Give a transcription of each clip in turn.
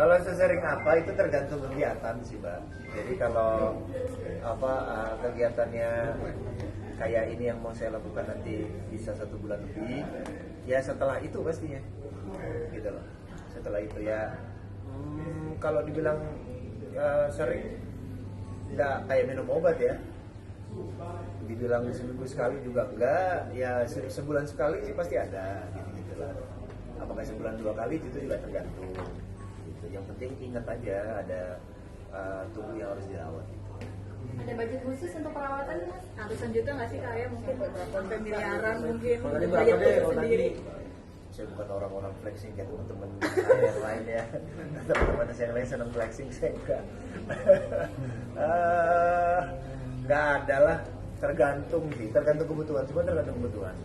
Kalau sesering apa itu tergantung kegiatan sih, Mbak. Jadi kalau kegiatannya kayak ini yang mau saya lakukan nanti bisa 1 bulan lebih, ya setelah itu pastinya, gitu loh. Setelah itu ya, kalau dibilang sering, nggak kayak minum obat ya. Dibilang seminggu sekali juga enggak, ya sebulan sekali sih pasti ada, gitu lah. Apakah sebulan 2 kali itu juga tergantung. Gitu. Yang penting ingat aja ada tubuh yang harus dirawat. Ada budget khusus untuk perawatan Mas? Ratusan juta nggak sih Kak ya? Mungkin sampai miliaran mungkin. Kalau tadi Budget berapa deh? khusus Kalau sendiri. Saya bukan orang-orang flexing kayak teman-teman saya yang lain ya. Teman-teman saya yang lain senang flexing, saya enggak. Nggak ada lah, tergantung sih, tergantung kebutuhan, cuma tergantung kebutuhan.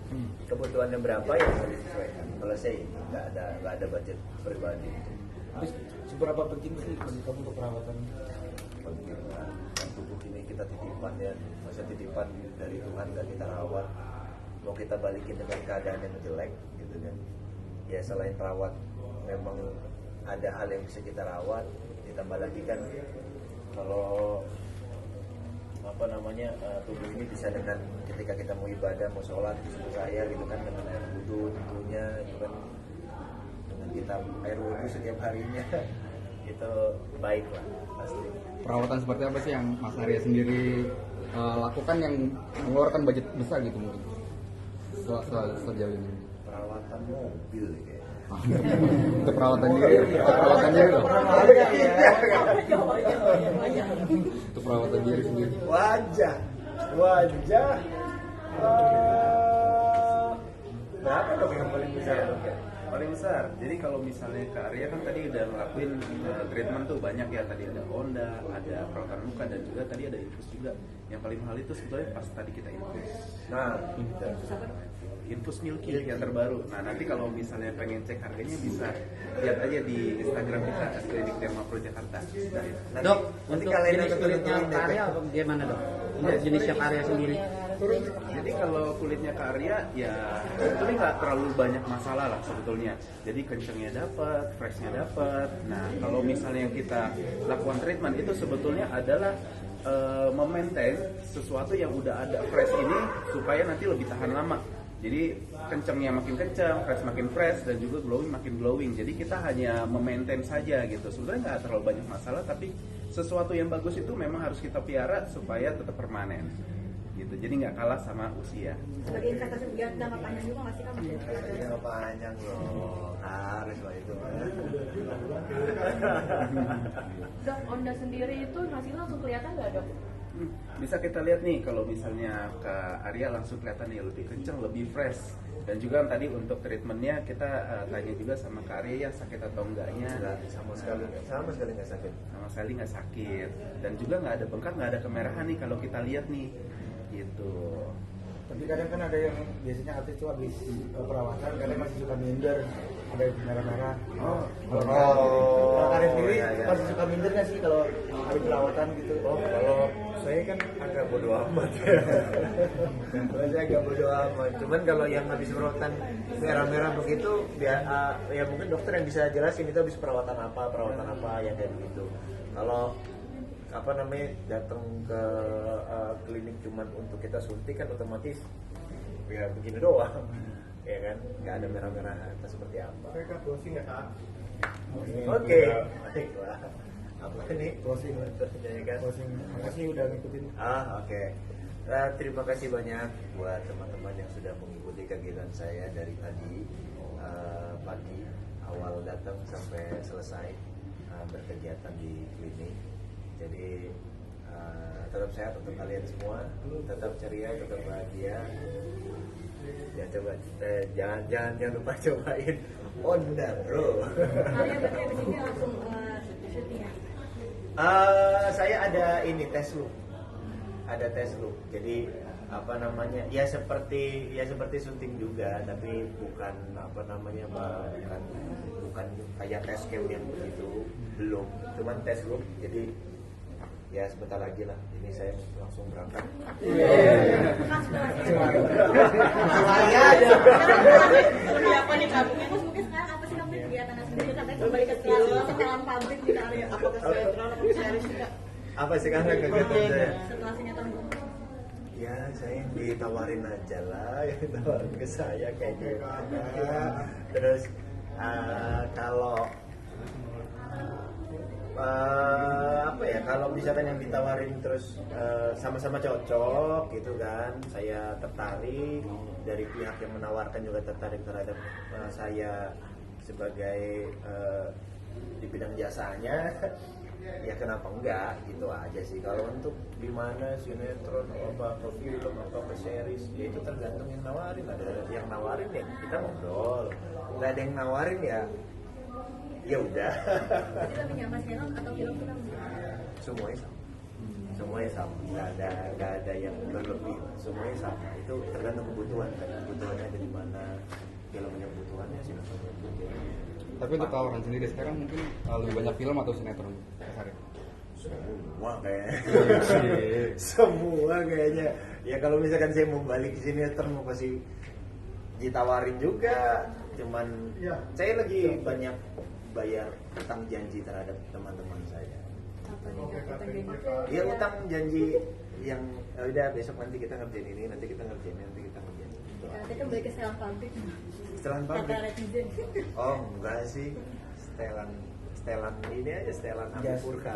Kebutuhannya berapa ya bisa disesuaikan. Kalau saya nggak ada budget pribadi. Terus seberapa penting sih bagi kamu untuk perawatan? Penting lah, kan tubuh ini kita titipan ya, masa titipan dari Tuhan nggak kita rawat, mau kita balikin dengan keadaan yang jelek gitu kan. Ya selain rawat, memang ada hal yang bisa kita rawat, ditambah lagi kan kalau tubuh ini bisa dengan ketika kita mau ibadah, mau sholat di subuh saya gitu kan, dengan air wudhu tentunya itu kan, dengan kita air wudhu setiap harinya itu baik lah pasti. Perawatan seperti apa sih yang Mas Arya sendiri lakukan yang mengeluarkan budget besar gitu mungkin sejauh ini? Perawatan mobil ya. Untuk perawatan diri, untuk perawatan diri sendiri. Wajah berapa dok yang paling besar? Paling besar. Jadi kalau misalnya Kak Arya kan tadi udah ngelakuin treatment tuh banyak ya, tadi ada Honda, ada perawatan muka, dan juga tadi ada infus juga. Yang paling mahal itu sebetulnya pas tadi kita infus. Nah, Infus Milky yang terbaru. Nah nanti kalau misalnya pengen cek harganya bisa lihat aja di Instagram kita Klinik Derma Pro Jakarta. Nah, Dok, nanti untuk kalian jenis yang kulitnya turun-turun deh, Karya apa gimana dok? Untuk jenisnya Karya sendiri? Jadi kalau kulitnya Kak Arya ya sebetulnya nggak terlalu banyak masalah lah sebetulnya. Jadi kencengnya dapat, freshnya dapat. Nah kalau misalnya kita lakukan treatment itu sebetulnya adalah memaintain sesuatu yang udah ada fresh ini supaya nanti lebih tahan lama. Jadi kencangnya makin kencang, fresh makin fresh, dan juga glowing makin glowing. Jadi kita hanya memaintain saja gitu. Sebenarnya nggak terlalu banyak masalah, tapi sesuatu yang bagus itu memang harus kita piara supaya tetap permanen. Gitu. Jadi nggak kalah sama usia. Sebagai investasi jangka panjang juga nggak sih Kak? jangka panjang loh, harus lah itu. Dok, Honda sendiri itu hasilnya langsung kelihatan nggak dok? Bisa kita lihat nih kalau misalnya Kak Arya langsung kelihatan nih lebih kencang, lebih fresh. Dan juga tadi untuk treatmentnya kita tanya juga sama Kak Arya ya sakit atau enggaknya. Sama sekali nggak sakit. Sama sekali nggak sakit. Dan juga nggak ada bengkak, nggak ada kemerahan nih kalau kita lihat nih. Gitu. Tapi kadang kan ada yang biasanya artis tuh habis perawatan kadang masih suka minder, ada yang merah-merah. Kalau Karya sendiri masih suka minder nggak sih kalau habis perawatan gitu? Kalau saya kan agak bodo amat ya. Kalau saya agak bodo amat. Cuman kalau yang habis perawatan merah-merah begitu, ya mungkin dokter yang bisa jelasin itu habis perawatan apa yang kayak begitu. Kalau datang ke klinik cuman untuk kita suntik kan otomatis ya begini doang, ya kan, nggak ada merah-merah atau seperti apa. Mereka closing nggak Kak? Oke, baiklah. Apa ini? Closing. Kan? Closing. Makasih udah ngikutin. Oke. Terima kasih banyak buat teman-teman yang sudah mengikuti kegiatan saya dari tadi pagi awal datang sampai selesai berkegiatan di klinik. Jadi tetap sehat untuk kalian semua, tetap ceria, tetap bahagia. Ya coba jangan lupa cobain Honda bro. Kalian berarti abis ini langsung syuting ya? Saya ada ini tes look. Ada tes look. Jadi ya seperti sunting juga, tapi bukan bukan kayak tes cam yang begitu, belum, cuman tes look. Jadi ya sebentar lagi lah, ini saya langsung berangkat. Apa nih Kak? Mungkin sekarang apa sih namanya kegiatan Kembali ke setelan pabrik di Karya. Apakah sinetron atau series juga? Apa sekarang kegiatan saya? Setelah sinetron Bumi. Ya saya ditawarin aja lah, yang ditawarin ke saya kayak gitu. Terus kalau apa ya, kalau misalkan yang ditawarin terus sama-sama cocok gitu kan, saya tertarik, dari pihak yang menawarkan juga tertarik terhadap saya sebagai di bidang jasanya, ya kenapa enggak gitu aja sih. Kalau untuk di mana sinetron apa ke film apa ke series, ya itu tergantung yang nawarin. Ada yang nawarin ya kita ngobrol, nggak ada yang nawarin ya udah. Jadi lebih nyaman sinetron atau film tuh kamu? Semuanya sama, nggak ada yang berlebih, semuanya sama. Itu tergantung kebutuhan kan, kebutuhannya ada di mana, filmnya kebutuhannya, sinetronnya kebutuhannya. Tapi untuk tawaran sendiri sekarang mungkin lebih banyak film atau sinetron Mas Arya? Semua kayaknya. Semua kayaknya. Ya kalau misalkan saya mau balik ke sinetron mau pasti ditawarin juga. Cuman saya lagi banyak bayar utang janji terhadap teman-teman saya. Apa nih Kak? Kita gini. Ya utang janji yang udah besok nanti kita ngerjain ini, nanti kita ngerjain ini, nanti kita ngerjain ini. Gitu. Nanti kembali ke setelan pabrik. Setelan Kata pabrik. netizen. Oh enggak sih. Setelan ini aja, setelan Amipurka.